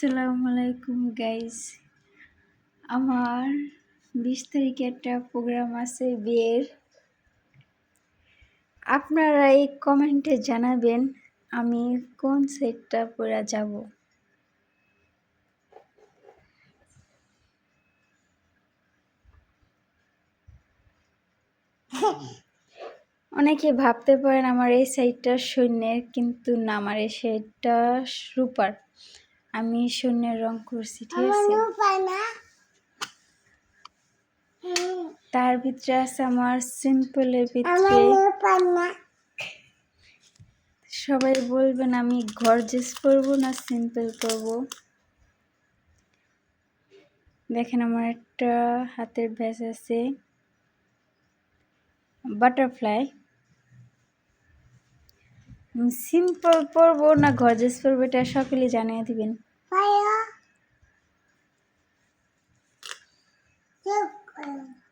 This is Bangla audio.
আসসালামু আলাইকুম গাইস। আমার 20 তারিখে একটা প্রোগ্রাম আছে বিয়ের। আপনারা এই কমেন্টে জানাবেন আমি কোন সেটটা পরে যাব। অনেকে ভাবতে পারেন আমার এই সাইডটা সৈন্যের, কিন্তু না, আমার এই সাইডটা রূপার। আমি সৈন্যের রং করছি, ঠিক আছে। তার ভিতরে আছে আমার সিম্পলের ভিতরে। সবাই বলবেন আমি গর্জিয়াস পরবো না সিম্পল পরবো। দেখেন আমার একটা হাতের ব্যাস আছে বাটারফ্লাই। সিম্পল পরবো না গর্জিয়াস পরবো এটা সকলে জানিয়ে দিবেন।